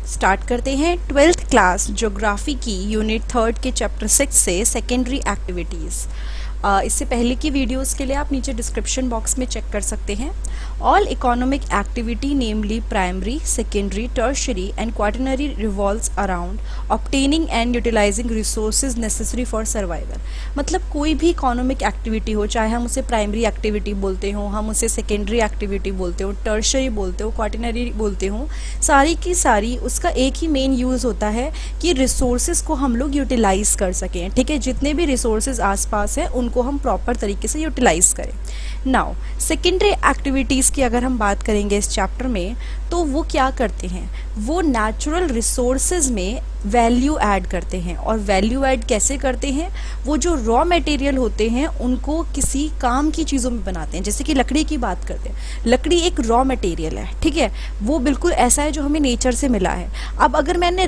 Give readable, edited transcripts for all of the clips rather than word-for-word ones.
Start करते हैं 12th class geography की यूनिट 3 के चैप्टर 6 से सेकेंडरी एक्टिविटीज़। इससे पहले की वीडियोस के लिए आप नीचे डिस्क्रिप्शन बॉक्स में चेक कर सकते हैं। All economic activity namely primary, secondary, tertiary and quaternary revolves around obtaining and utilising resources necessary for survival. मतलब कोई भी इकोनॉमिक एक्टिविटी हो, चाहे हम उसे प्राइमरी एक्टिविटी बोलते हो, हम उसे सेकेंडरी एक्टिविटी बोलते हो, टर्शरी बोलते हो, क्वाटरनरी बोलते हो, सारी की सारी उसका एक ही मेन यूज़ होता है कि रिसोर्सेज को हम लोग यूटिलाइज कर सकें। ठीक है, जितने भी रिसोर्सेज आसपास हैं उनको हम प्रॉपर तरीके से यूटिलाइज करें। नाउ सेकेंडरी एक्टिविटीज़ की अगर हम बात करेंगे इस चैप्टर में, तो वो क्या करते हैं, वो नेचुरल रिसोर्सेज में वैल्यू ऐड करते हैं। और वैल्यू ऐड कैसे करते हैं, वो जो रॉ मटेरियल होते हैं उनको किसी काम की चीज़ों में बनाते हैं। जैसे कि लकड़ी की बात करते हैं, लकड़ी एक रॉ मटेरियल है, ठीक है, वो बिल्कुल ऐसा है जो हमें नेचर से मिला है। अब अगर मैंने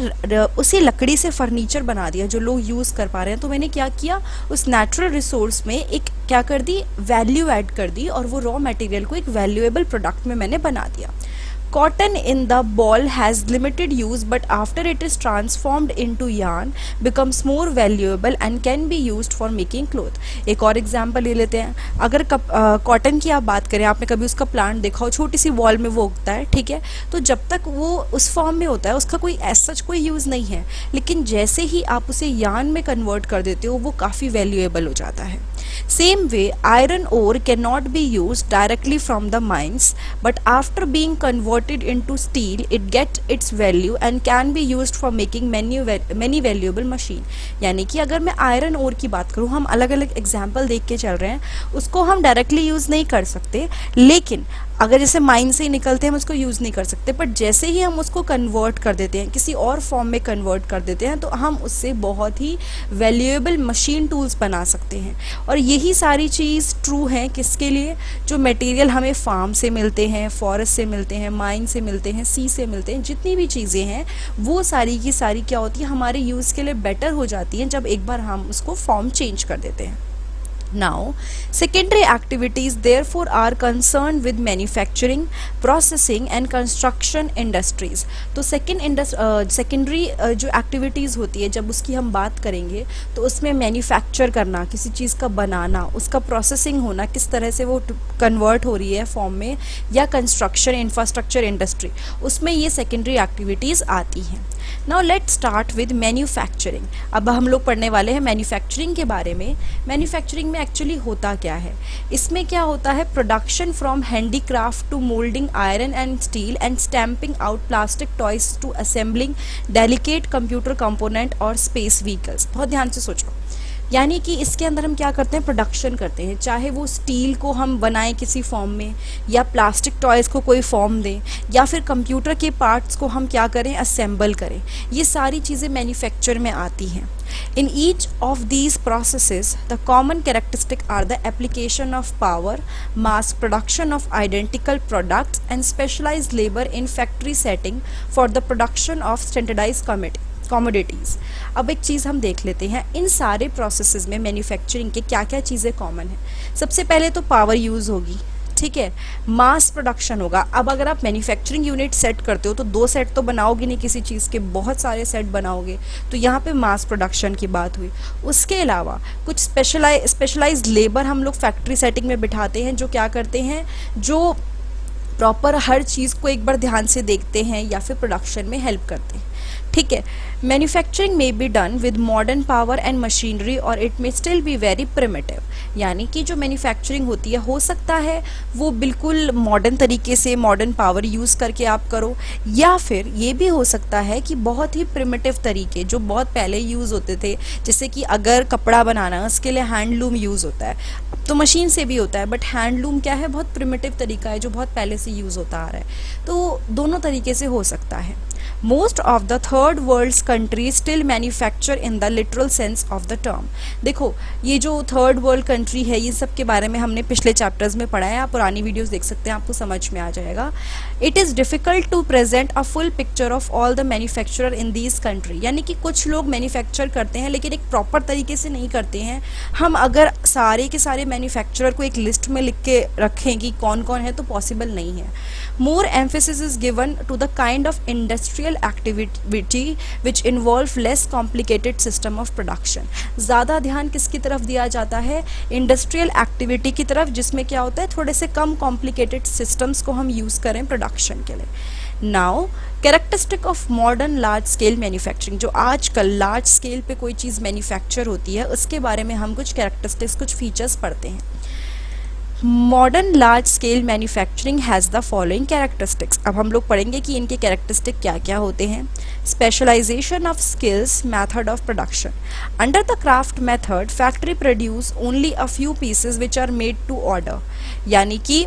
उसी लकड़ी से फर्नीचर बना दिया जो लोग यूज़ कर पा रहे हैं, तो मैंने क्या किया, उस नेचुरल रिसोर्स में एक क्या कर दी, वैल्यू ऐड कर दी, और वो रॉ मटेरियल को एक वैल्यूएबल प्रोडक्ट में मैंने बना दिया। Cotton in the ball has limited use, but after it is transformed into yarn becomes more valuable and can be used for making cloth। एक और एग्जांपल ले लेते हैं। अगर कॉटन की आप बात करें, आपने कभी उसका प्लांट देखा हो, छोटी सी बॉल में वो उगता है, ठीक है, तो जब तक वो उस फॉर्म में होता है उसका कोई सच कोई यूज़ नहीं है, लेकिन जैसे ही आप उसे यार्न में कन्वर्ट कर देते हो वो काफ़ी वैल्यूएबल हो जाता है। Same way, iron ore cannot be used directly from the mines, but after being converted into steel, it gets its value and can be used for making many valuable machine। यानी कि अगर मैं iron ore की बात करूँ, हम अलग अलग एग्जाम्पल देख के चल रहे हैं, उसको हम डायरेक्टली यूज़ नहीं कर सकते, लेकिन अगर जैसे माइन से ही निकलते हैं हम उसको यूज़ नहीं कर सकते, बट जैसे ही हम उसको कन्वर्ट कर देते हैं, किसी और फॉर्म में कन्वर्ट कर देते हैं, तो हम उससे बहुत ही वैल्यूएबल मशीन टूल्स बना सकते हैं। और यही सारी चीज़ ट्रू है किसके लिए, जो मटेरियल हमें फार्म से मिलते हैं, फॉरेस्ट से मिलते हैं, माइन से मिलते हैं, सी से मिलते हैं, जितनी भी चीज़ें हैं वो सारी की सारी क्या होती है, हमारे यूज़ के लिए बेटर हो जाती हैं जब एक बार हम उसको फॉर्म चेंज कर देते हैं। Now, secondary activities therefore are concerned with manufacturing, processing and construction industries। तो सेकेंडरी जो एक्टिविटीज़ होती है, जब उसकी हम बात करेंगे तो उसमें मैन्युफैक्चर करना, किसी चीज़ का बनाना, उसका प्रोसेसिंग होना, किस तरह से वो कन्वर्ट हो रही है फॉर्म में, या कंस्ट्रक्शन, इंफ्रास्ट्रक्चर, इंडस्ट्री, उसमें ये सेकेंडरी एक्टिविटीज़ आती हैं। Now let's start with manufacturing. अब हम लोग पढ़ने वाले हैं मैन्युफैक्चरिंग के बारे में। मैन्युफैक्चरिंग में एक्चुअली होता क्या है, इसमें क्या होता है, production from handicraft to moulding iron and steel and stamping out plastic toys to assembling delicate computer component और स्पेस व्हीकल्स। बहुत ध्यान से सोचो, यानी कि इसके अंदर हम क्या करते हैं, प्रोडक्शन करते हैं, चाहे वो स्टील को हम बनाएं किसी फॉर्म में, या प्लास्टिक टॉयज़ को कोई फॉर्म दें, या फिर कंप्यूटर के पार्ट्स को हम क्या करें, असेंबल करें। ये सारी चीज़ें मैन्युफैक्चर में आती हैं। In each of these processes, the common characteristic are the application of power, mass production of identical products, and specialized labor in factory setting for the production of standardized commodities। अब एक चीज़ हम देख लेते हैं, इन सारे प्रोसेसेस में manufacturing के क्या क्या चीज़ें कॉमन है। सबसे पहले तो पावर यूज़ होगी, ठीक है, मास प्रोडक्शन होगा। अब अगर आप मैन्युफैक्चरिंग यूनिट सेट करते हो तो 2 सेट तो बनाओगे नहीं किसी चीज़ के, बहुत सारे सेट बनाओगे, तो यहाँ पे मास प्रोडक्शन की बात हुई। उसके अलावा कुछ स्पेशलाइज्ड लेबर हम लोग फैक्ट्री सेटिंग में बिठाते हैं, जो क्या करते हैं, जो प्रॉपर हर चीज़ को एक बार ध्यान से देखते हैं या फिर प्रोडक्शन में हेल्प करते हैं, ठीक है। मैन्युफैक्चरिंग में be done with modern power and machinery और it may still be very primitive. यानी कि जो मैन्युफैक्चरिंग होती है, हो सकता है वो बिल्कुल मॉडर्न तरीके से, मॉडर्न पावर यूज़ करके आप करो, या फिर ये भी हो सकता है कि बहुत ही प्रिमिटिव तरीके जो बहुत पहले यूज़ होते थे, जैसे कि अगर कपड़ा बनाना है उसके लिए हैंडलूम यूज़ होता है, तो मशीन से भी होता है, बट हैंडलूम क्या है, बहुत प्रिमिटिव तरीका है जो बहुत पहले से यूज़ होता आ रहा है। तो दोनों तरीके से हो सकता है। Most of the third world's countries still manufacture in the literal sense of the term। देखो, ये जो थर्ड वर्ल्ड कंट्री है, ये सब के बारे में हमने पिछले चैप्टर्स में पढ़ा है, आप पुरानी वीडियोस देख सकते हैं, आपको समझ में आ जाएगा। It is difficult to present a full picture of all the manufacturer in these country, यानी कि कुछ लोग मैन्युफैक्चर करते हैं लेकिन एक प्रॉपर तरीके से नहीं करते हैं। हम अगर सारे के सारे मैन्युफैक्चरर को एक लिस्ट में लिख के रखें कि कौन कौन है तो पॉसिबल नहीं है। More emphasis is given to the kind of industrial activity which involve less complicated system of production. ज़्यादा ध्यान किसकी तरफ दिया जाता है? इंडस्ट्रियल एक्टिविटी की तरफ, जिसमें क्या होता है थोड़े से कम कॉम्प्लिकेटेड सिस्टम्स को हम यूज़ करें प्रोडक्शन के लिए। Now characteristic of modern large scale manufacturing, जो आजकल लार्ज स्केल पे कोई चीज़ मैन्युफैक्चर होती है उसके बारे में हम कुछ कैरेक्टरिस्टिक्स, कुछ फीचर्स पढ़ते हैं। Modern large scale manufacturing has the following characteristics. अब हम लोग पढ़ेंगे कि इनके कैरेक्टरिस्टिक क्या क्या होते हैं। Specialisation of skills, method of production. Under the craft method factory produce only a few pieces which are made to order, यानी कि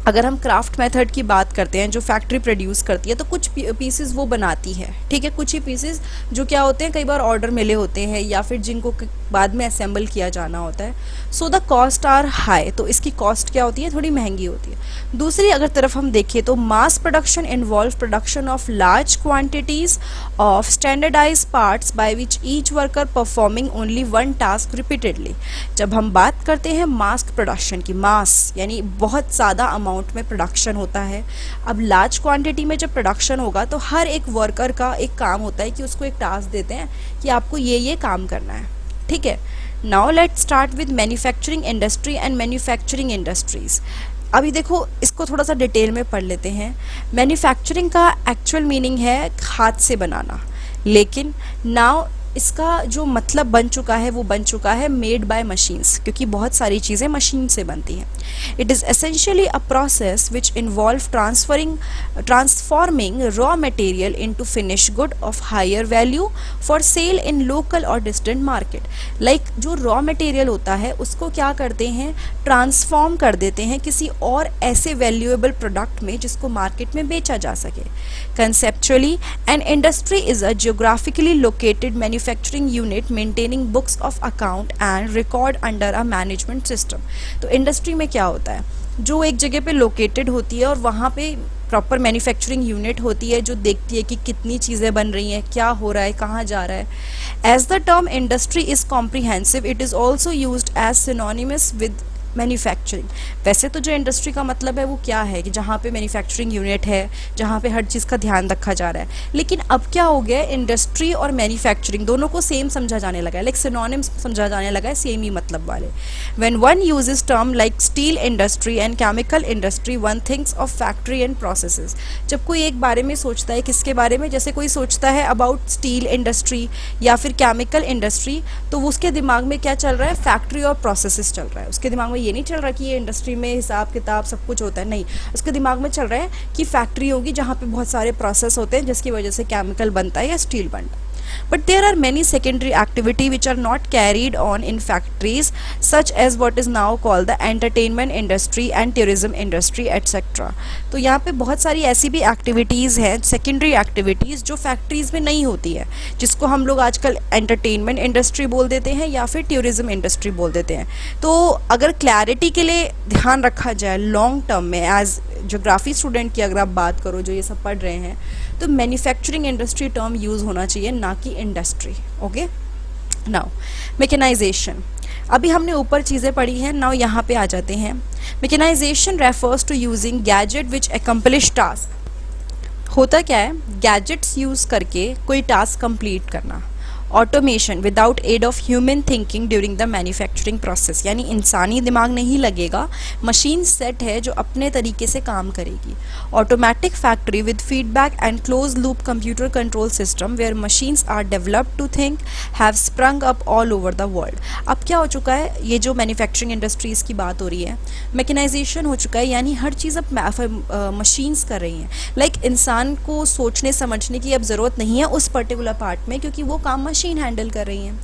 अगर हम क्राफ्ट मेथड की बात करते हैं जो फैक्ट्री प्रोड्यूस करती है तो कुछ पीसेस वो बनाती है, ठीक है, कुछ ही पीसेस जो क्या होते हैं कई बार ऑर्डर मिले होते हैं या फिर जिनको बाद में असेंबल किया जाना होता है। So the cost are high, तो इसकी कॉस्ट क्या होती है, थोड़ी महंगी होती है। दूसरी अगर तरफ हम देखें तो mass production involve production of large quantities of standardise parts by which each worker performing only one task repeatedly. जब हम बात करते हैं मास प्रोडक्शन की, मास यानी बहुत ज़्यादा अमाउंट में प्रोडक्शन होता है। अब लार्ज क्वांटिटी में जब प्रोडक्शन होगा तो हर एक वर्कर का एक काम होता है कि उसको एक टास्क देते हैं कि आपको ये काम करना है, ठीक है। Now let's start with manufacturing industry and manufacturing industries. अभी देखो इसको थोड़ा सा डिटेल में पढ़ लेते हैं। मैन्युफैक्चरिंग का एक्चुअल मीनिंग है हाथ से बनाना, लेकिन नाउ इसका जो मतलब बन चुका है वो बन चुका है मेड बाय मशीन्स, क्योंकि बहुत सारी चीज़ें मशीन से बनती हैं। It is essentially a process which involve transforming raw material into finish good of higher value for sale in local और डिस्टेंट मार्केट। लाइक जो रॉ मटेरियल होता है उसको क्या करते हैं, ट्रांसफॉर्म कर देते हैं किसी और ऐसे वैल्यूएबल प्रोडक्ट में जिसको मार्केट में बेचा जा सके। Conceptually an industry is a geographically located manufacturing unit maintaining books of account and record under a management system. तो इंडस्ट्री में क्या होता है, जो एक जगह पे लोकेटेड होती है और वहाँ पे प्रॉपर मैन्युफैक्चरिंग यूनिट होती है जो देखती है कि कितनी चीज़ें बन रही हैं, क्या हो रहा है, कहाँ जा रहा है। As the term industry is comprehensive, it is also used as synonymous with manufacturing. वैसे तो जो इंडस्ट्री का मतलब है वो क्या है कि जहाँ पे मैन्युफैक्चरिंग यूनिट है, जहाँ पे हर चीज़ का ध्यान रखा जा रहा है। लेकिन अब क्या हो गया है, इंडस्ट्री और मैन्युफैक्चरिंग दोनों को सेम समझा जाने लगा है, लाइक सिनोनिम्स समझा जाने लगा है, सेम ही मतलब वाले। When one uses term like steel industry and chemical industry one thinks of factory and processes. जब कोई एक बारे में सोचता है, किसके बारे में, जैसे कोई सोचता है अबाउट स्टील इंडस्ट्री या फिर केमिकल इंडस्ट्री, तो उसके दिमाग में क्या चल रहा है, फैक्ट्री और प्रोसेसेस चल रहा है। उसके दिमाग में ये नहीं चल रहा कि ये इंडस्ट्री में हिसाब किताब सब कुछ होता है, नहीं, उसके दिमाग में चल रहा है कि फैक्ट्री होगी जहाँ पे बहुत सारे प्रोसेस होते हैं जिसकी वजह से केमिकल बनता है या स्टील बनता है। But there are many secondary activity which are not carried on in factories, such as what is now called the entertainment industry and tourism industry etc. तो यहाँ पे बहुत सारी ऐसी भी एक्टिविटीज़ हैं, सेकेंडरी एक्टिविटीज़ जो फैक्ट्रीज़ में नहीं होती है, जिसको हम लोग आजकल एंटरटेनमेंट इंडस्ट्री बोल देते हैं या फिर टूरिज्म इंडस्ट्री बोल देते हैं। तो अगर क्लैरिटी के लिए ध्यान रखा जाए लॉन्ग टर्म में, एज ज्योग्राफी स्टूडेंट की अगर आप बात करो जो ये सब पढ़ रहे हैं, तो मैन्युफैक्चरिंग इंडस्ट्री टर्म यूज़ होना चाहिए, ना कि इंडस्ट्री। Okay, now mechanisation. अभी हमने ऊपर चीज़ें पढ़ी हैं, नाउ यहाँ पे आ जाते हैं। Mechanisation refers to using gadget which accomplish task. होता क्या है, गैजेट्स यूज़ करके कोई टास्क कंप्लीट करना। Automation without aid of human thinking during the manufacturing process, यानी इंसानी दिमाग नहीं लगेगा, मशीन सेट है जो अपने तरीके से काम करेगी। Automatic factory with feedback and close loop computer control system where machines are developed to think have sprung up all over the world. अब क्या हो चुका है, ये जो मैन्युफैक्चरिंग इंडस्ट्रीज़ की बात हो रही है, मैकेनाइजेशन हो चुका है, यानी हर चीज़ अब मशीन्स कर रही हैं। लाइक इंसान को सोचने समझने की अब ज़रूरत नहीं है उस पर्टिकुलर पार्ट में, क्योंकि वो काम मशीन हैंडल कर रही हैं।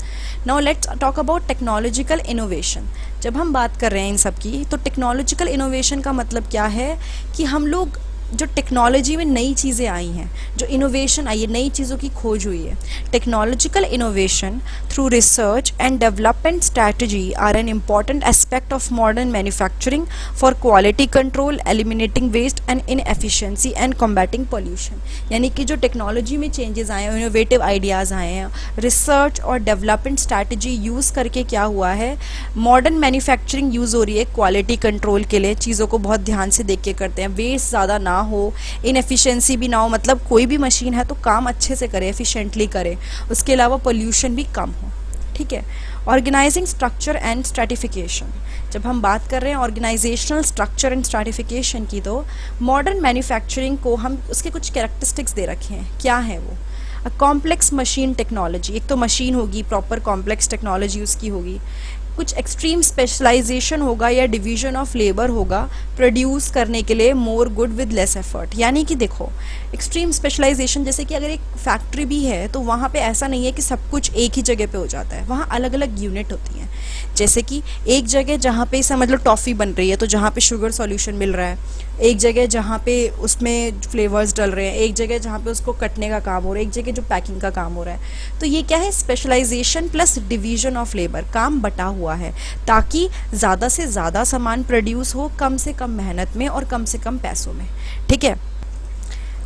Now let's talk about technological innovation. जब हम बात कर रहे हैं इन सब की, तो टेक्नोलॉजिकल इनोवेशन का मतलब क्या है कि हम लोग जो टेक्नोलॉजी में नई चीज़ें आई हैं, जो इनोवेशन आई है, नई चीज़ों की खोज हुई है। Technological innovation through research and development strategy are an important aspect of modern manufacturing for quality control, eliminating waste and inefficiency and combating pollution. यानी कि जो टेक्नोलॉजी में चेंजेस आए हैं, इनोवेटिव आइडियाज़ आए हैं, रिसर्च और डेवलपमेंट स्ट्रैटेजी यूज़ करके क्या हुआ है, मॉडर्न मैन्युफैक्चरिंग यूज़ हो रही है क्वालिटी कंट्रोल के लिए। चीज़ों को बहुत ध्यान से देख के करते हैं, वेस्ट ज़्यादा ना हो, इनएफिशिएंसी भी ना हो, मतलब कोई भी मशीन है तो काम अच्छे से करे, एफिशिएंटली करे, उसके अलावा पोल्यूशन भी कम हो। ठीक है। ऑर्गेनाइजिंग स्ट्रक्चर एंड स्ट्रैटिफिकेशन, जब हम बात कर रहे हैं ऑर्गेनाइजेशनल स्ट्रक्चर एंड स्ट्रैटिफिकेशन की, तो मॉडर्न मैन्युफैक्चरिंग को हम उसके कुछ कैरेक्टरिस्टिक्स दे रखे हैं। क्या है वो? कॉम्प्लेक्स मशीन टेक्नोलॉजी, एक तो मशीन होगी, प्रॉपर कॉम्प्लेक्स टेक्नोलॉजी उसकी होगी। कुछ एक्सट्रीम स्पेशलाइजेशन होगा या डिवीजन ऑफ लेबर होगा प्रोड्यूस करने के लिए more good with less effort. यानी कि देखो, एक्सट्रीम स्पेशलाइजेशन, जैसे कि अगर एक फैक्ट्री भी है तो वहाँ पे ऐसा नहीं है कि सब कुछ एक ही जगह पे हो जाता है, वहाँ अलग अलग यूनिट होती हैं। जैसे कि एक जगह जहाँ पे समझ लो टॉफ़ी बन रही है तो जहाँ पे शुगर सॉल्यूशन मिल रहा है, एक जगह जहाँ पे उसमें फ्लेवर्स डल रहे हैं, एक जगह जहाँ पे उसको कटने का काम हो रहा है, एक जगह जो पैकिंग का काम हो रहा है। तो ये क्या है? Specialisation plus division of labour, काम बटा हुआ है ताकि ज़्यादा से ज़्यादा सामान प्रोड्यूस हो कम से कम मेहनत में और कम से कम पैसों में। ठीक है।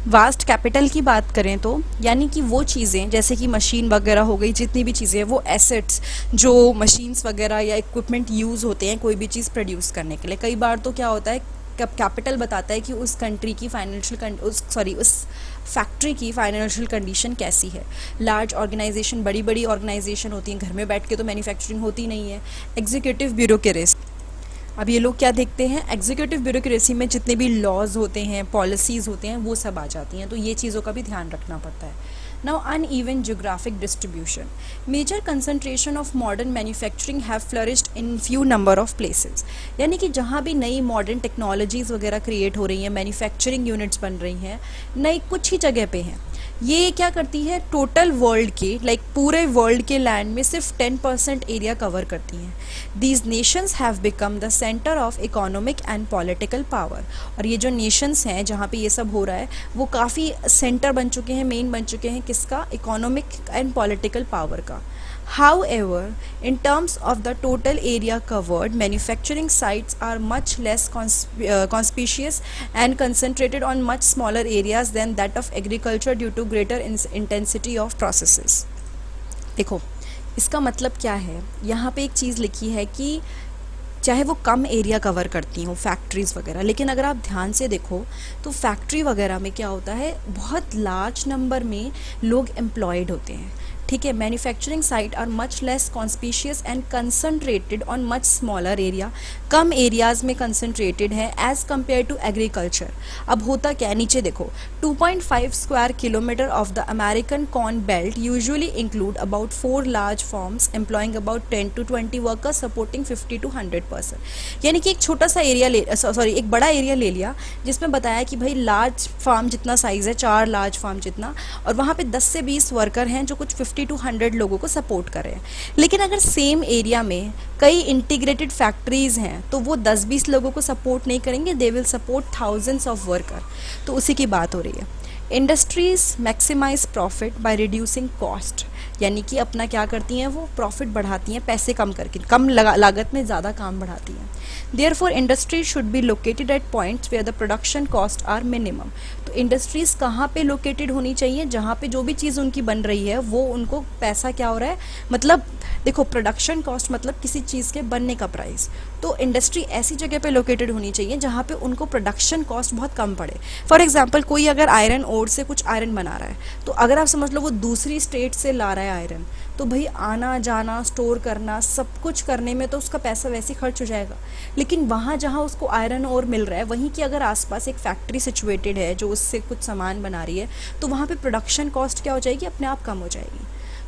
वास्ट कैपिटल की बात करें तो यानी कि वो चीज़ें जैसे कि मशीन वगैरह हो गई, जितनी भी चीज़ें हैं वो एसेट्स, जो मशीन्स वगैरह या इक्विपमेंट यूज़ होते हैं कोई भी चीज़ प्रोड्यूस करने के लिए। कई बार तो क्या होता है, कैपिटल बताता है कि उस कंट्री की उस फैक्ट्री की फाइनेंशियल कंडीशन कैसी है। लार्ज ऑर्गेनाइजेशन, बड़ी बड़ी ऑर्गेनाइजेशन होती हैं, घर में बैठ के तो मैन्युफैक्चरिंग होती नहीं है। एग्जीक्यूटिव ब्यूरोक्रेसी, अब ये लोग क्या देखते हैं, एग्जीक्यूटिव ब्यूरोक्रेसी में जितने भी लॉज होते हैं, पॉलिसीज़ होते हैं, वो सब आ जाती हैं। तो ये चीज़ों का भी ध्यान रखना पड़ता है। Now uneven geographic distribution, major concentration of modern manufacturing have flourished in few number of places। यानी कि जहाँ भी नई मॉडर्न टेक्नोलॉजीज़ वगैरह क्रिएट हो रही हैं, मैन्युफैक्चरिंग यूनिट्स बन रही हैं, नई कुछ ही जगह पे हैं। ये क्या करती है, टोटल वर्ल्ड के पूरे वर्ल्ड के लैंड में सिर्फ 10% एरिया कवर करती हैं। These Nations have become the centre of economic and political power. और ये जो नेशंस हैं जहाँ पे ये सब हो रहा है वो काफ़ी सेंटर बन चुके हैं, मेन बन चुके हैं किसका? इकोनॉमिक एंड पॉलिटिकल पावर का। However, in terms of the total area covered, manufacturing sites are much less conspicuous and concentrated on much smaller areas than that of agriculture due to greater intensity of processes। देखो, इसका मतलब क्या है? यहाँ पे एक चीज़ लिखी है कि चाहे वो कम एरिया कवर करती हों फैक्ट्रीज़ वगैरह, लेकिन अगर आप ध्यान से देखो तो फैक्ट्री वगैरह में क्या होता है, बहुत लार्ज नंबर में लोग एम्प्लॉयड होते हैं। ठीक है। Manufacturing site are much less conspicuous and concentrated on much smaller area, कम एरियाज़ में कंसनट्रेटेड है एज़ कम्पेयर टू एग्रीकल्चर। अब होता क्या है, नीचे देखो, 2.5 square kilometre of the American corn belt usually include about 4 large farms employing about 10 to 20 workers supporting 50 to 100%। यानी कि एक छोटा सा एरिया एक बड़ा एरिया ले लिया जिसमें बताया कि भाई लार्ज फार्म जितना साइज़ है, 4 लार्ज फार्म जितना, और वहाँ पे 10 से 20 वर्कर हैं जो कुछ 50 to 100 लोगों को सपोर्ट कर रहे हैं। लेकिन अगर सेम एरिया में कई इंटीग्रेटेड फैक्ट्रीज़ हैं तो वो 10-20 लोगों को सपोर्ट नहीं करेंगे, they will support thousands of worker. तो उसी की बात हो रही है। Industries maximise profit by reducing cost, यानी कि अपना क्या करती हैं, वो प्रॉफिट बढ़ाती हैं पैसे कम करके, कम लागत में ज़्यादा काम बढ़ाती हैं। Therefore industry should be located at points where the production cost are minimum. तो इंडस्ट्रीज़ कहाँ पे लोकेटेड होनी चाहिए, जहाँ पे जो भी चीज़ उनकी बन रही है वो उनको पैसा क्या हो रहा है, मतलब देखो प्रोडक्शन कॉस्ट मतलब किसी चीज़ के बनने का प्राइस। तो इंडस्ट्री ऐसी जगह पे लोकेटेड होनी चाहिए जहाँ पे उनको प्रोडक्शन कॉस्ट बहुत कम पड़े। फॉर एग्जांपल कोई अगर आयरन ओर से कुछ आयरन बना रहा है, तो अगर आप समझ लो वो दूसरी स्टेट से ला रहा है आयरन, तो भाई आना जाना, स्टोर करना, सब कुछ करने में तो उसका पैसा वैसे ही खर्च हो जाएगा। लेकिन वहाँ जहाँ उसको आयरन ओर मिल रहा है, वहीं की अगर आसपास एक फैक्ट्री सिचुएटेड है जो उससे कुछ सामान बना रही है, तो वहाँ पे प्रोडक्शन कॉस्ट क्या हो जाएगी, अपने आप कम हो जाएगी।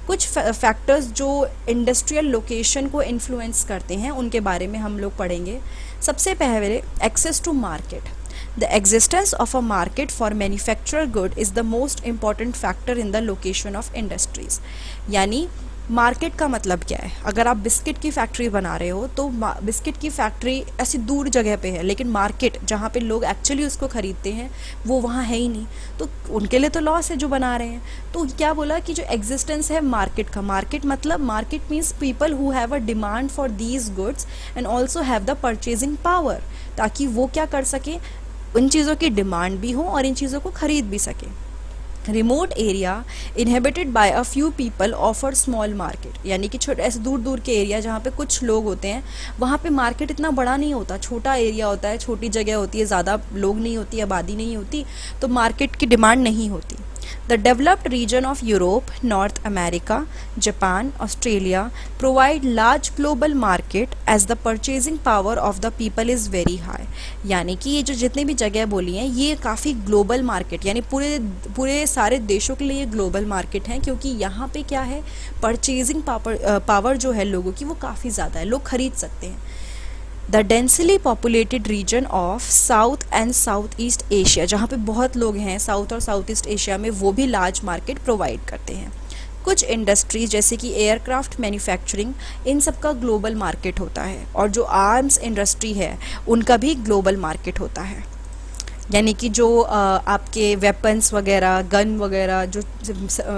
कुछ फैक्टर्स जो इंडस्ट्रियल लोकेशन को इन्फ्लुएंस करते हैं उनके बारे में हम लोग पढ़ेंगे। सबसे पहले access to market. The existence of a market for manufactured good is the most important factor in the location of industries। यानी मार्केट का मतलब क्या है? अगर आप बिस्किट की फैक्ट्री बना रहे हो तो बिस्किट की फैक्ट्री ऐसी दूर जगह पे है, लेकिन मार्केट जहाँ पे लोग एक्चुअली उसको खरीदते हैं वो वहाँ है ही नहीं, तो उनके लिए तो लॉस है जो बना रहे हैं। तो क्या बोला कि जो एग्जिस्टेंस है मार्केट का, मार्केट मतलब market means people who have a demand for these goods and also have the purchasing power, ताकि वो क्या कर सके, उन चीज़ों की डिमांड भी हो और इन चीज़ों को खरीद भी सके। Remote area inhabited bye a few people offer small market, यानी कि छोटे ऐसे दूर दूर के एरिया जहाँ पे कुछ लोग होते हैं, वहाँ पे मार्केट इतना बड़ा नहीं होता, छोटा एरिया होता है, छोटी जगह होती है, ज़्यादा लोग नहीं होती, आबादी नहीं होती, तो मार्केट की डिमांड नहीं होती। The developed region of Europe, North America, Japan, Australia provide large global market as the purchasing power of the people is very high। यानी कि ये जो जितने भी जगह बोली हैं ये काफ़ी ग्लोबल मार्केट, यानी पूरे पूरे सारे देशों के लिए ग्लोबल मार्केट हैं, क्योंकि यहाँ पे क्या है, परचेजिंग पावर जो है लोगों की वो काफ़ी ज़्यादा है, लोग खरीद सकते हैं। The densely populated region of south and south east Asia, जहाँ पे बहुत लोग हैं साउथ और साउथ ईस्ट एशिया में, वो भी लार्ज मार्केट प्रोवाइड करते हैं। कुछ इंडस्ट्रीज जैसे कि एयरक्राफ्ट मैन्युफैक्चरिंग, इन सब का ग्लोबल मार्केट होता है, और जो आर्म्स इंडस्ट्री है उनका भी ग्लोबल मार्केट होता है, यानी कि जो आपके वेपन्स वगैरह, गन वगैरह जो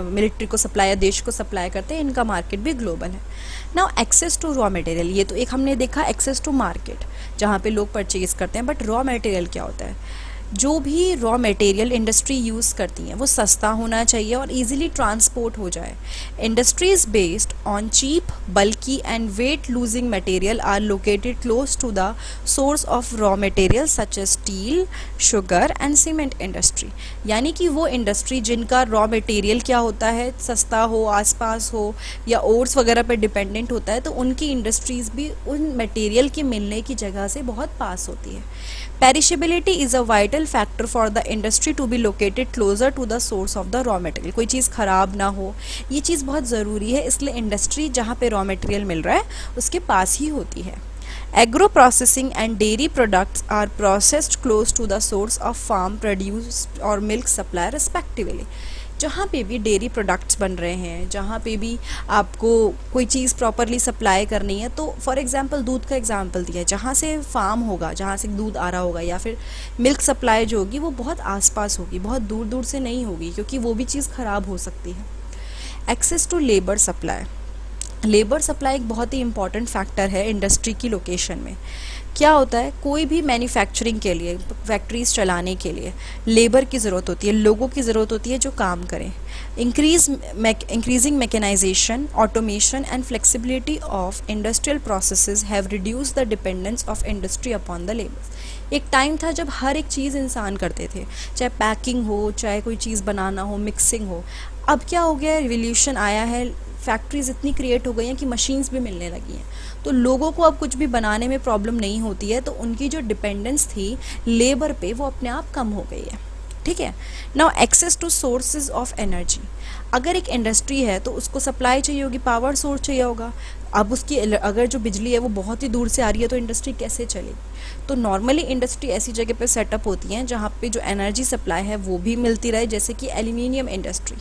मिलिट्री को सप्लाई या देश को सप्लाई करते हैं, इनका मार्केट भी ग्लोबल है। Now access to raw material, ये तो एक हमने देखा एक्सेस टू मार्केट जहाँ पे लोग परचेज करते हैं, बट रॉ मटेरियल क्या होता है? जो भी रॉ मटेरियल इंडस्ट्री यूज़ करती हैं वो सस्ता होना चाहिए और इजीली ट्रांसपोर्ट हो जाए। Industries based on cheap, bulky and weight losing material are located close to the source of raw material such as steel, sugar and cement industry, यानी कि वो इंडस्ट्री जिनका रॉ मटेरियल क्या होता है, सस्ता हो, आसपास हो, या ओर्स वगैरह पर डिपेंडेंट होता है, तो उनकी इंडस्ट्रीज भी उन मटेरियल के मिलने की जगह से बहुत पास होती है। Perishability is a vital factor for the industry to be located closer to the source of the raw material, कोई चीज़ ख़राब ना हो, ये चीज़ बहुत ज़रूरी है, इसलिए इंडस्ट्री जहाँ पे रॉ मटेरियल मिल रहा है उसके पास ही होती है। Agro processing and dairy products are processed close to the source of farm produce और मिल्क सप्लाई रिस्पेक्टिवली, जहाँ पे भी डेयरी प्रोडक्ट्स बन रहे हैं, जहाँ पे भी आपको कोई चीज़ प्रॉपरली सप्लाई करनी है, तो फॉर एग्जांपल दूध का एग्जांपल दिया है, जहाँ से फार्म होगा, जहाँ से दूध आ रहा होगा, या फिर मिल्क सप्लाई जो होगी वो बहुत आसपास होगी, बहुत दूर दूर से नहीं होगी, क्योंकि वो भी चीज़ ख़राब हो सकती है। Access to labour supply, labour supply एक बहुत ही इंपॉर्टेंट फैक्टर है इंडस्ट्री की लोकेशन में। क्या होता है, कोई भी मैन्युफैक्चरिंग के लिए, फैक्ट्रीज चलाने के लिए लेबर की ज़रूरत होती है, लोगों की ज़रूरत होती है जो काम करें। Increasing mechanisation, automation and flexibility of industrial processes have reduce the dependence of industry upon the labour. एक टाइम था जब हर एक चीज़ इंसान करते थे, चाहे पैकिंग हो, चाहे कोई चीज़ बनाना हो, मिक्सिंग हो। अब क्या हो गया, रिवोल्यूशन आया है, फैक्ट्रीज इतनी क्रिएट हो गई हैं कि मशीन्स भी मिलने लगी हैं, तो लोगों को अब कुछ भी बनाने में प्रॉब्लम नहीं होती है, तो उनकी जो डिपेंडेंस थी लेबर पे वो अपने आप कम हो गई है। ठीक है। Now access to sources of energy, अगर एक इंडस्ट्री है तो उसको सप्लाई चाहिए होगी, पावर सोर्स चाहिए होगा। अब उसकी अगर जो बिजली है वो बहुत ही दूर से आ रही है तो इंडस्ट्री कैसे चलेगी? तो नॉर्मली इंडस्ट्री ऐसी जगह पे सेटअप होती हैं जहाँ पे जो एनर्जी सप्लाई है वो भी मिलती रहे, जैसे कि aluminium industry.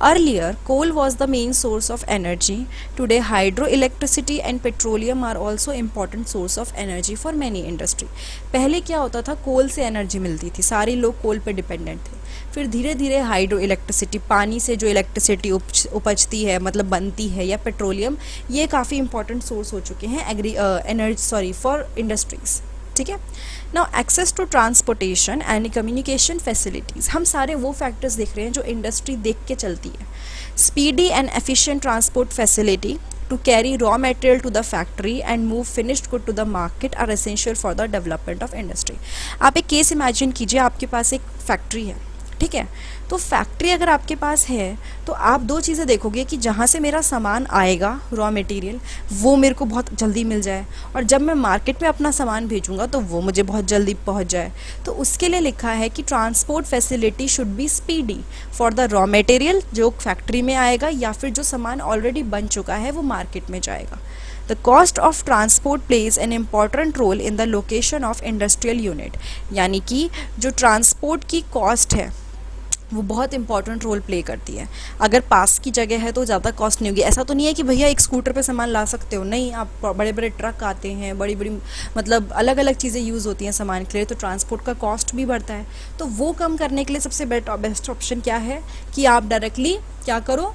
Earlier, coal was the main source of energy. Today, hydroelectricity and petroleum are also important source of energy for many industry. पहले क्या होता था, कोल से एनर्जी मिलती थी, सारे लोग कोल पे डिपेंडेंट थे। फिर धीरे धीरे हाइड्रो इलेक्ट्रिसिटी, पानी से जो इलेक्ट्रिसिटी उपजती है, मतलब बनती है, या पेट्रोलियम, ये काफ़ी इंपॉर्टेंट सोर्स हो चुके हैं एनर्जी फॉर इंडस्ट्रीज। ठीक है। Now access to transportation and communication facilities, हम सारे वो फैक्टर्स देख रहे हैं जो इंडस्ट्री देख के चलती है। Speedy and efficient transport facility to carry raw material to the factory and move finished good to the market are essential for the development of industry। आप एक केस इमेजिन कीजिए, आपके पास एक फैक्ट्री है, ठीक है। तो फैक्ट्री अगर आपके पास है तो आप दो चीज़ें देखोगे कि जहाँ से मेरा सामान आएगा, रॉ मटेरियल, वो मेरे को बहुत जल्दी मिल जाए, और जब मैं मार्केट में अपना सामान भेजूंगा तो वो मुझे बहुत जल्दी पहुँच जाए। तो उसके लिए लिखा है कि transport facility should be speedy for the raw material जो फैक्ट्री में आएगा, या फिर जो सामान ऑलरेडी बन चुका है वो मार्केट में जाएगा। The cost of transport plays an important role in the location of industrial unit, यानी कि जो ट्रांसपोर्ट की कॉस्ट है वो बहुत इंपॉर्टेंट रोल प्ले करती है। अगर पास की जगह है तो ज़्यादा कॉस्ट नहीं होगी। ऐसा तो नहीं है कि भैया एक स्कूटर पे सामान ला सकते हो, नहीं, आप बड़े बड़े ट्रक आते हैं, बड़ी बड़ी मतलब अलग अलग चीज़ें यूज़ होती हैं सामान के लिए, तो ट्रांसपोर्ट का कॉस्ट भी बढ़ता है। तो वो कम करने के लिए सबसे बेस्ट ऑप्शन क्या है कि आप डायरेक्टली क्या करो,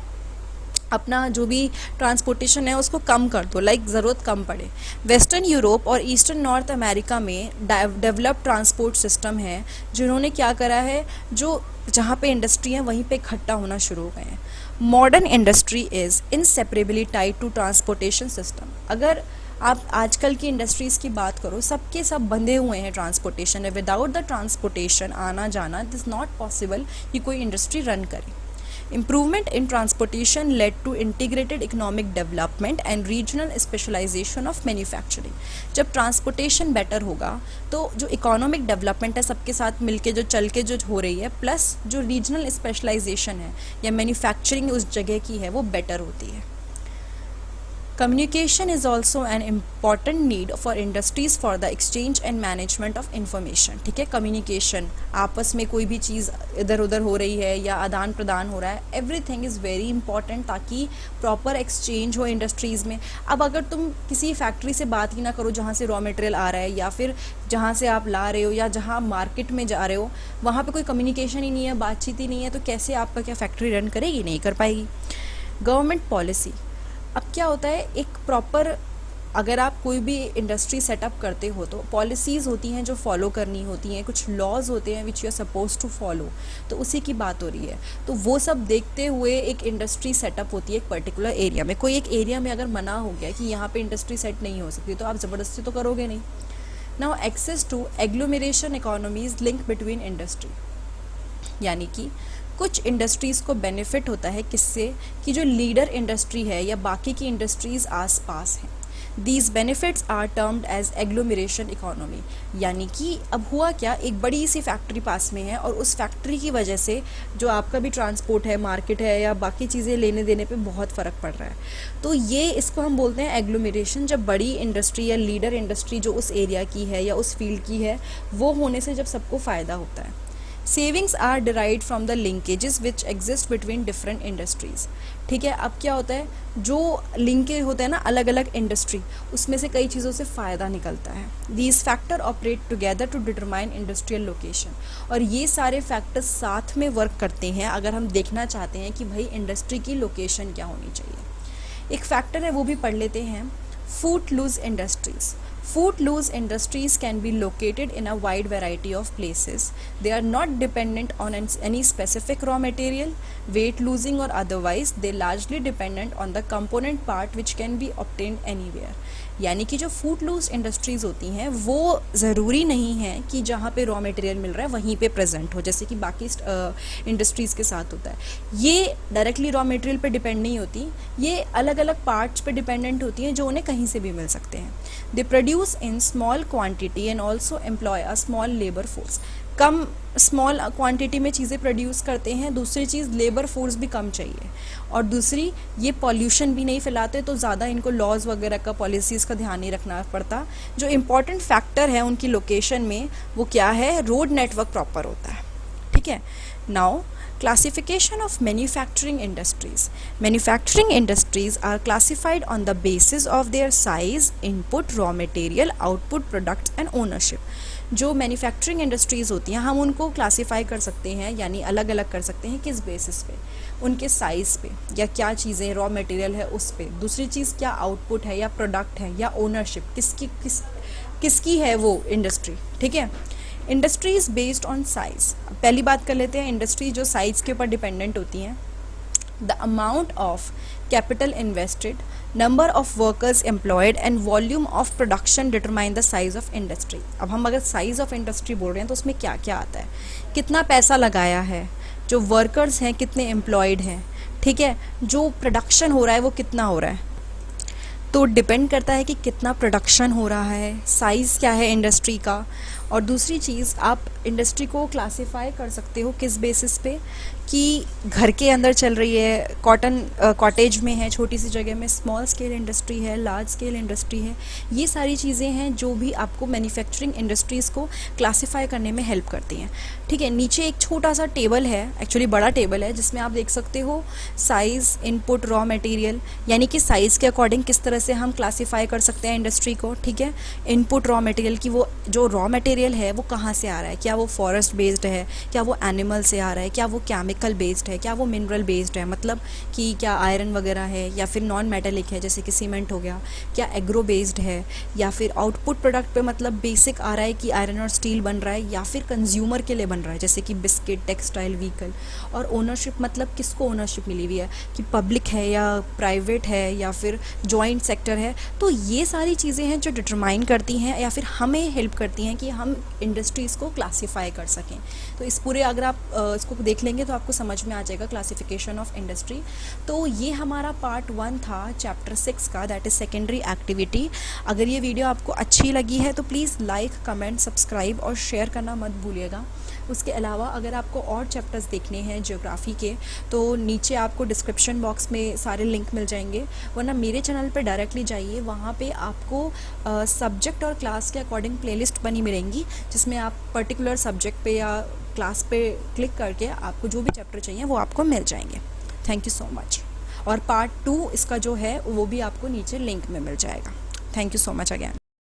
अपना जो भी ट्रांसपोर्टेशन है उसको कम कर दो, लाइक ज़रूरत कम पड़े। वेस्टर्न यूरोप और ईस्टर्न नॉर्थ अमेरिका में डेवलप्ड ट्रांसपोर्ट सिस्टम है जिन्होंने क्या करा है, जो जहाँ पे इंडस्ट्री है वहीं पे इकट्ठा होना शुरू हो गए हैं। Modern industry is inseparably tied to transportation system. अगर आप आजकल की इंडस्ट्रीज़ की बात करो, सबके सब बंधे हुए हैं ट्रांसपोर्टेशन है। विदाउट द ट्रांसपोर्टेशन, आना जाना, इट इज़ नॉट पॉसिबल कि कोई इंडस्ट्री रन करे। Improvement in transportation led to integrated economic development and regional specialization of manufacturing। जब ट्रांसपोर्टेशन बेटर होगा तो जो इकोनॉमिक डेवलपमेंट है सबके साथ मिलके जो चल के जो हो रही है, प्लस जो रीजनल स्पेशलाइजेशन है या मैन्युफैक्चरिंग उस जगह की है वो बेटर होती है। Communication is also an important need for industries for the exchange and management of information। ठीक है, कम्युनिकेशन, आपस में कोई भी चीज़ इधर उधर हो रही है या आदान प्रदान हो रहा है, एवरीथिंग इज़ वेरी इंपॉर्टेंट ताकि प्रॉपर एक्सचेंज हो इंडस्ट्रीज़ में। अब अगर तुम किसी फैक्ट्री से बात ही ना करो जहाँ से रॉ मटेरियल आ रहा है या फिर जहाँ से आप ला रहे हो या जहाँ मार्केट में जा रहे हो, वहाँ पे कोई कम्युनिकेशन ही नहीं है, बातचीत ही नहीं है, तो कैसे आपका क्या फैक्ट्री रन करेगी? नहीं कर पाएगी। गवर्नमेंट पॉलिसी, अब क्या होता है, एक प्रॉपर अगर आप कोई भी इंडस्ट्री सेटअप करते हो तो पॉलिसीज़ होती हैं जो फॉलो करनी होती हैं, कुछ लॉज होते हैं which you are suppose to follow, तो उसी की बात हो रही है। तो वो सब देखते हुए एक इंडस्ट्री सेटअप होती है एक पर्टिकुलर एरिया में। कोई एक एरिया में अगर मना हो गया कि यहाँ पे इंडस्ट्री सेट नहीं हो सकती, तो आप ज़बरदस्ती तो करोगे नहीं। Now access to agglomeration economies link between industry, यानी कि कुछ इंडस्ट्रीज़ को बेनिफिट होता है किससे, कि जो लीडर इंडस्ट्री है या बाकी की इंडस्ट्रीज़ आसपास हैं। These benefits are termed as agglomeration economy, यानी कि अब हुआ क्या, एक बड़ी सी फैक्ट्री पास में है और उस फैक्ट्री की वजह से जो आपका भी ट्रांसपोर्ट है, मार्केट है या बाकी चीज़ें लेने देने पे बहुत फ़र्क पड़ रहा है। तो ये इसको हम बोलते हैं एग्लोमेरेशन। जब बड़ी इंडस्ट्री या लीडर इंडस्ट्री जो उस एरिया की है या उस फील्ड की है वो होने से जब सबको फ़ायदा होता है। Savings are derived from the linkages which exist between different industries. ठीक है, अब क्या होता है, जो लिंकेज होते हैं ना अलग अलग इंडस्ट्री, उसमें से कई चीज़ों से फ़ायदा निकलता है। These factor operate together to determine industrial location, और ये सारे फैक्टर्स साथ में वर्क करते हैं अगर हम देखना चाहते हैं कि भाई इंडस्ट्री की लोकेशन क्या होनी चाहिए। एक फैक्टर है वो भी पढ़ लेते हैं, फूट-लूज industries. Footloose industries can be located in a wide variety of places. They are not dependent on any specific raw material, weight losing or otherwise. They largely dependent on the component part which can be obtained anywhere. यानी कि जो फूटलूज industries होती हैं वो ज़रूरी नहीं है कि जहाँ पे रॉ मटेरियल मिल रहा है वहीं पे प्रेजेंट हो, जैसे कि बाकी इंडस्ट्रीज़ के साथ होता है। ये डायरेक्टली रॉ मटेरियल पे डिपेंड नहीं होती, ये अलग अलग पार्ट्स पे डिपेंडेंट होती हैं जो उन्हें कहीं से भी मिल सकते हैं। They produce in small quantity and also employ a small labour force. कम स्मॉल क्वांटिटी में चीज़ें प्रोड्यूस करते हैं। दूसरी चीज़, लेबर फोर्स भी कम चाहिए, और दूसरी ये पॉल्यूशन भी नहीं फैलाते, तो ज़्यादा इनको लॉज वगैरह का, पॉलिसीज़ का ध्यान नहीं रखना पड़ता। जो इम्पॉर्टेंट फैक्टर है उनकी लोकेशन में वो क्या है, रोड नेटवर्क प्रॉपर होता है। ठीक है, now classification of manufacturing industries. Manufacturing industries are classified on the basis of their size, input, raw material, output, products and ownership. जो मैन्युफैक्चरिंग इंडस्ट्रीज़ होती हैं हम उनको क्लासीफाई कर सकते हैं, यानी अलग अलग कर सकते हैं। किस बेसिस पे, उनके साइज़ पे या क्या चीज़ें रॉ मटेरियल है उस पे। दूसरी चीज़ क्या आउटपुट है या प्रोडक्ट है या ओनरशिप, किसकी है वो इंडस्ट्री। ठीक है, इंडस्ट्रीज़ बेस्ड ऑन साइज़। पहली बात कर लेते हैं, इंडस्ट्री जो साइज़ के ऊपर डिपेंडेंट होती हैं। The amount of capital invested, number of workers employed and volume of production determine the size of industry. अब हम अगर साइज़ ऑफ इंडस्ट्री बोल रहे हैं तो उसमें क्या क्या आता है, कितना पैसा लगाया है, जो वर्कर्स हैं कितने एम्प्लॉयड हैं, ठीक है, जो प्रोडक्शन हो रहा है वो कितना हो रहा है। तो डिपेंड करता है कि कितना प्रोडक्शन हो रहा है, साइज़ क्या है इंडस्ट्री का। और दूसरी चीज़, आप इंडस्ट्री को क्लासीफाई कर सकते हो किस बेसिस पे, कि घर के अंदर चल रही है, कॉटेज में है, छोटी सी जगह में, स्मॉल स्केल इंडस्ट्री है, लार्ज स्केल इंडस्ट्री है। ये सारी चीज़ें हैं जो भी आपको मैन्युफैक्चरिंग इंडस्ट्रीज़ को क्लासिफाई करने में हेल्प करती हैं। ठीक है, नीचे एक छोटा सा टेबल है, एक्चुअली बड़ा टेबल है, जिसमें आप देख सकते हो साइज़, इनपुट, रॉ मटेरियल, यानी कि साइज़ के अकॉर्डिंग किस तरह से हम क्लासीफाई कर सकते हैं इंडस्ट्री को। ठीक है, इनपुट रॉ मटेरियल की, वो जो रॉ मटेरियल है वो कहाँ से आ रहा है, क्या वो फॉरेस्ट बेस्ड है, क्या वो एनिमल से आ रहा है, क्या वो केमिकल बेस्ड है, क्या वो मिनरल बेस्ड है, मतलब कि क्या आयरन वगैरह है, या फिर नॉन मेटेलिक है जैसे कि सीमेंट हो गया, क्या एग्रो बेस्ड है, या फिर आउटपुट प्रोडक्ट पे मतलब बेसिक आ रहा है कि आयरन और स्टील बन रहा है, या फिर कंज्यूमर के लिए बन रहा है जैसे कि बिस्किट, टेक्सटाइल, व्हीकल। और ओनरशिप मतलब किसको ओनरशिप मिली हुई है, कि पब्लिक है या प्राइवेट है या फिर जॉइंट सेक्टर है। तो ये सारी चीज़ें हैं जो डिटरमाइन करती हैं या फिर हमें हेल्प करती हैं कि हम इंडस्ट्रीज़ को क्लासीफाई कर सकें। तो इस पूरे अगर आप इसको देख लेंगे तो आपको समझ में आ जाएगा क्लासिफिकेशन ऑफ इंडस्ट्री। तो ये हमारा पार्ट 1 था चैप्टर 6 का, दैट इज़ सेकेंडरी एक्टिविटी। अगर ये वीडियो आपको अच्छी लगी है तो प्लीज़ लाइक, कमेंट, सब्सक्राइब और शेयर करना मत भूलिएगा। उसके अलावा अगर आपको और चैप्टर्स देखने हैं ज्योग्राफी के तो नीचे आपको डिस्क्रिप्शन बॉक्स में सारे लिंक मिल जाएंगे, वरना मेरे चैनल पर डायरेक्टली जाइए, वहाँ पे आपको सब्जेक्ट और क्लास के अकॉर्डिंग प्लेलिस्ट बनी मिलेंगी, जिसमें आप पर्टिकुलर सब्जेक्ट पे या क्लास पे क्लिक करके आपको जो भी चैप्टर चाहिए वो आपको मिल जाएंगे। Thank you so much. और पार्ट 2 इसका जो है वो भी आपको नीचे लिंक में मिल जाएगा। Thank you so much again.